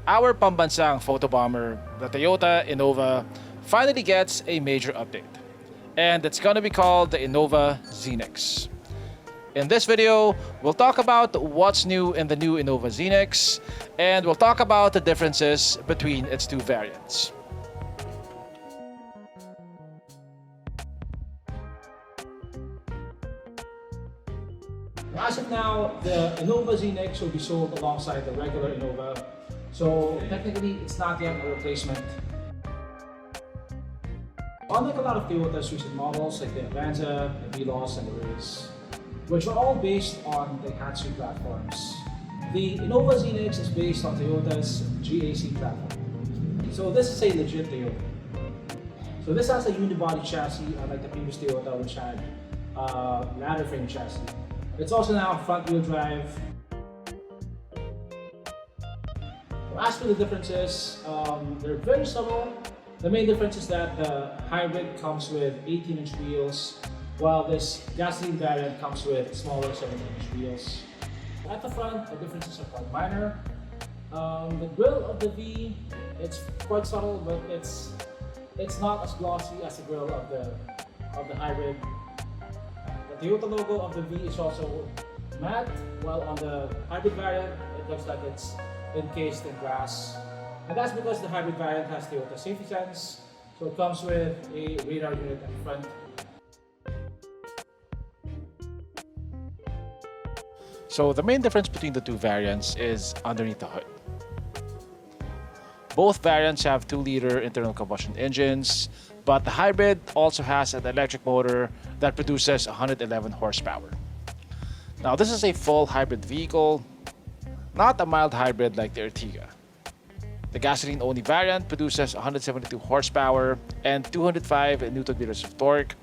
our pambansang photo bomber, the Toyota Innova, finally gets a major update. And it's gonna be called the Innova Zenix. In this video, we'll talk about what's new in the new Innova Zenix, and we'll talk about the differences between its two variants. As of now, the Innova Zenix will be sold alongside the regular Innova, so technically it's not yet a replacement. Unlike a lot of Toyota's recent models like the Avanza, the Veloz, and the Race, which are all based on the Hatsu platforms, the Innova Zenix is based on Toyota's GAC platform. So this is a legit Toyota. So this has a unibody chassis, unlike the previous Toyota which had a ladder frame chassis. It's also now front-wheel drive. As for the differences, they're very subtle. The main difference is that the hybrid comes with 18-inch wheels, while this gasoline variant comes with smaller 17-inch wheels. At the front, the differences are quite minor. The grille of the V, it's quite subtle, but it's not as glossy as the grille of the hybrid. The Toyota logo of the V is also matte, while on the hybrid variant, it looks like it's encased in glass. And that's because the hybrid variant has Toyota safety sense, so it comes with a radar unit at the front. So the main difference between the two variants is underneath the hood. Both variants have 2-liter internal combustion engines, but the hybrid also has an electric motor that produces 111 horsepower. Now this is a full hybrid vehicle, not a mild hybrid like the Ertiga. The gasoline-only variant produces 172 horsepower and 205 Newton-meters of torque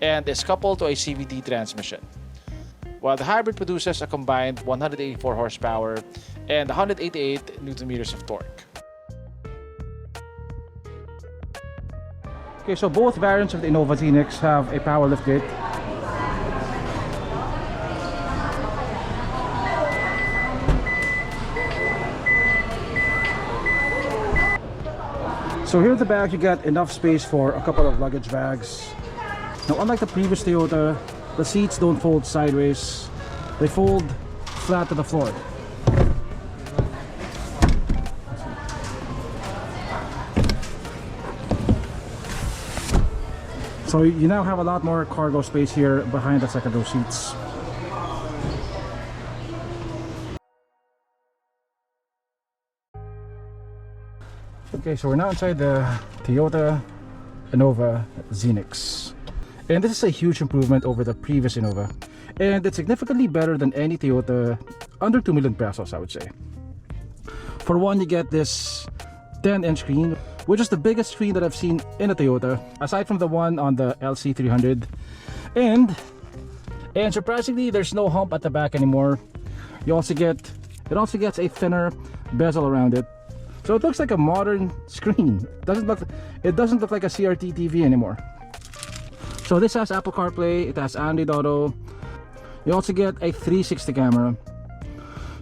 and is coupled to a CVT transmission, while the hybrid produces a combined 184 horsepower and 188 Newton-meters of torque. Okay, so both variants of the Innova Zenix have a power liftgate. So here at the back you get enough space for a couple of luggage bags. Now unlike the previous Toyota, the seats don't fold sideways, they fold flat to the floor. So you now have a lot more cargo space here behind the second row seats. Okay, so we're now inside the Toyota Innova Zenix. And this is a huge improvement over the previous Innova. And it's significantly better than any Toyota under 2 million pesos, I would say. For one, you get this 10-inch screen, which is the biggest screen that I've seen in a Toyota, aside from the one on the LC300. And surprisingly, there's no hump at the back anymore. It also gets a thinner bezel around it. So it looks like a modern screen. It doesn't look like a CRT TV anymore. So this has Apple CarPlay, it has Android Auto. You also get a 360 camera.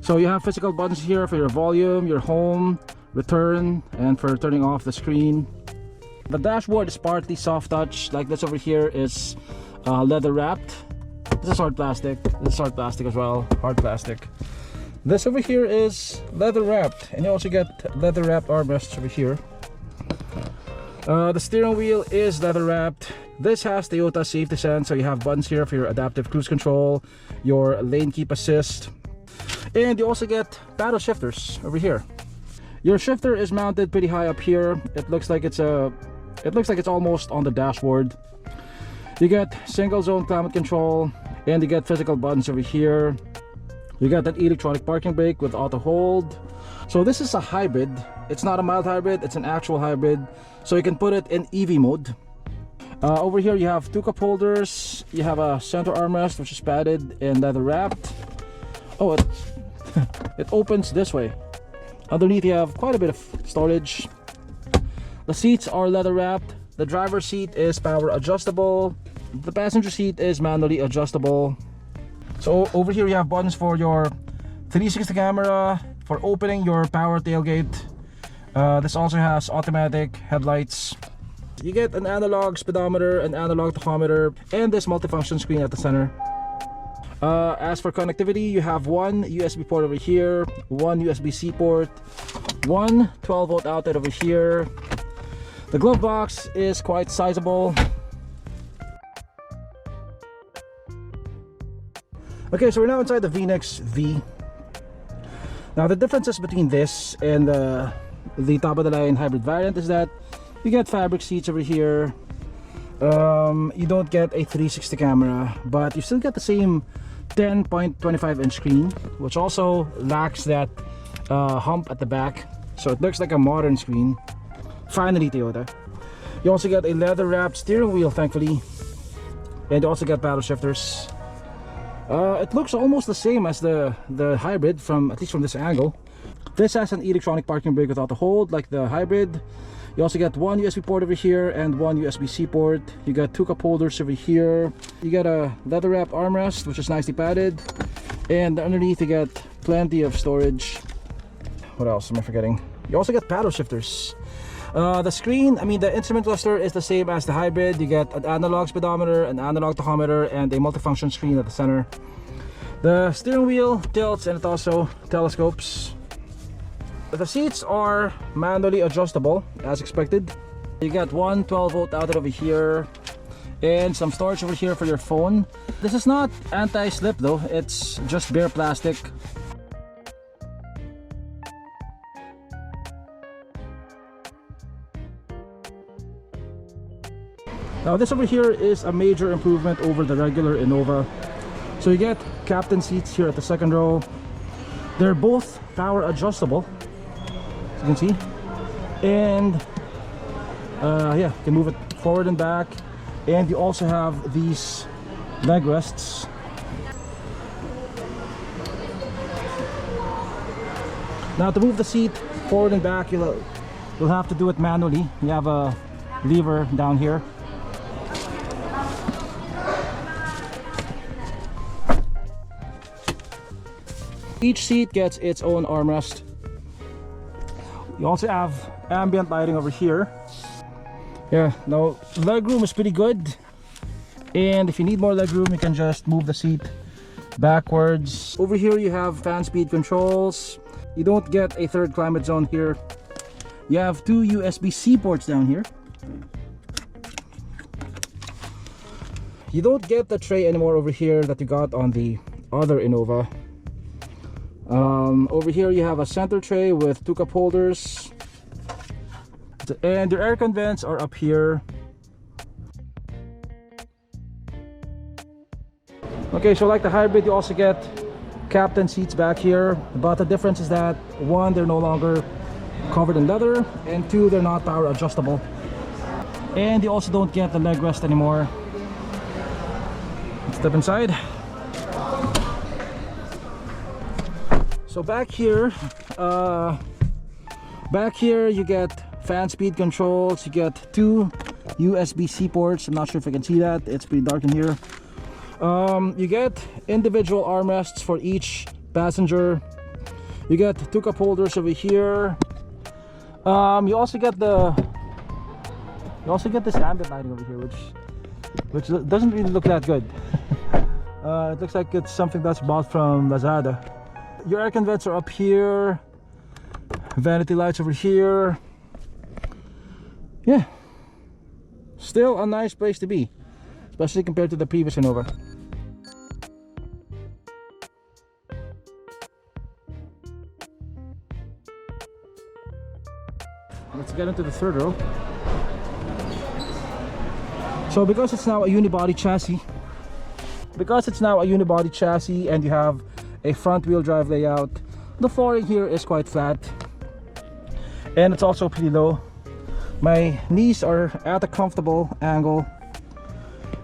So you have physical buttons here for your volume, your home, return, and for turning off the screen. The dashboard is partly soft touch, like this over here is leather wrapped. This is hard plastic. This is hard plastic as well, hard plastic. This over here is leather wrapped, and you also get leather wrapped armrests over here. The steering wheel is leather wrapped. This has Toyota safety sense, so you have buttons here for your adaptive cruise control, your lane keep assist, and you also get paddle shifters over here. Your shifter is mounted pretty high up here. It looks like it's almost on the dashboard. You get single zone climate control, and you get physical buttons over here. You got an electronic parking brake with auto hold. So this is a hybrid. It's not a mild hybrid, it's an actual hybrid. So you can put it in EV mode. Over here you have 2 cup holders. You have a center armrest which is padded and leather wrapped. Oh, it opens this way. Underneath you have quite a bit of storage. The seats are leather wrapped. The driver's seat is power adjustable. The passenger seat is manually adjustable. So over here you have buttons for your 360 camera, for opening your power tailgate. This also has automatic headlights. You get an analog speedometer, an analog tachometer, and this multifunction screen at the center. As for connectivity, you have one USB port over here, one USB-C port, one 12-volt outlet over here. The glove box is quite sizable. Okay, so we're now inside the Zenix V. Now the differences between this and the top of the line hybrid variant is that you get fabric seats over here. You don't get a 360 camera, but you still get the same 10.25 inch screen, which also lacks that hump at the back, so it looks like a modern screen. Finally, Toyota. You also get a leather wrapped steering wheel, thankfully, and you also get paddle shifters. It looks almost the same as the hybrid, from at least from this angle. This has an electronic parking brake without a hold like the hybrid. You also get one USB port over here and one USB-C port. You got two cup holders over here. You get a leather wrapped armrest, which is nicely padded, and underneath you get plenty of storage. What else am I forgetting? You also get paddle shifters. The screen, the instrument cluster is the same as the hybrid. You get an analog speedometer, an analog tachometer, and a multifunction screen at the center. The steering wheel tilts and it also telescopes. The seats are manually adjustable as expected. You got one 12-volt outlet over here and some storage over here for your phone. This is not anti-slip though, it's just bare plastic. Now this over here is a major improvement over the regular Innova. So you get captain seats here at the second row. They're both power adjustable, as you can see, and yeah, you can move it forward and back, and you also have these leg rests. Now to move the seat forward and back, you'll have to do it manually. You have a lever down here. Each seat gets its own armrest. You also have ambient lighting over here. Yeah, now legroom is pretty good, and if you need more legroom, you can just move the seat backwards. Over here you have fan speed controls. You don't get a third climate zone here. You have two USB-C ports down here. You don't get the tray anymore over here that you got on the other Innova. Over here you have a center tray with two cup holders, and your aircon vents are up here. Okay, so like the hybrid, you also get captain seats back here, but the difference is that one, they're no longer covered in leather, and two, they're not power adjustable, and you also don't get the leg rest anymore. Let's step inside. So back here you get fan speed controls. You get two USB-C ports. I'm not sure if I can see that, it's pretty dark in here. You get individual armrests for each passenger. You get two cup holders over here. You also get this ambient lighting over here, which doesn't really look that good. It looks like it's something that's bought from Lazada. Your aircon vents are up here, vanity lights over here. Yeah, still a nice place to be, especially compared to the previous Innova. Let's get into the third row. So because it's now a unibody chassis, and you have a front wheel drive layout, the flooring here is quite flat, and it's also pretty low. My knees are at a comfortable angle.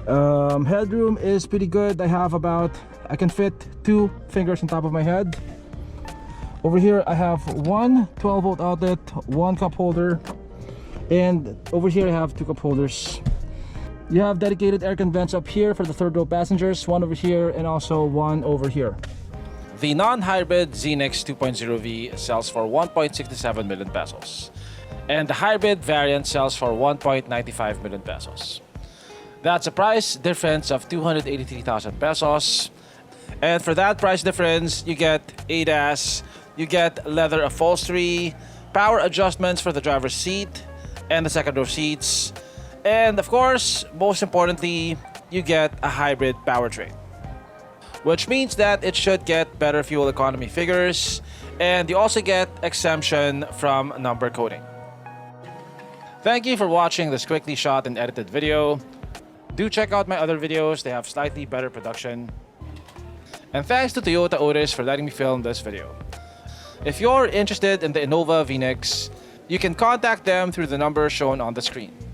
Headroom is pretty good. I can fit two fingers on top of my head. Over here I have one 12-volt outlet, one cup holder, and over here I have two cup holders. You have dedicated aircon vents up here for the third row passengers, one over here and also one over here. The non-hybrid Zenix 2.0V sells for 1.67 million pesos. And the hybrid variant sells for 1.95 million pesos. That's a price difference of 283,000 pesos. And for that price difference, you get ADAS, you get leather upholstery, power adjustments for the driver's seat and the second row seats, and of course, most importantly, you get a hybrid powertrain, which means that it should get better fuel economy figures, and you also get exemption from number coding. Thank you for watching this quickly shot and edited video. Do check out my other videos, they have slightly better production. And thanks to Toyota Otis for letting me film this video. If you're interested in the Innova Zenix, you can contact them through the number shown on the screen.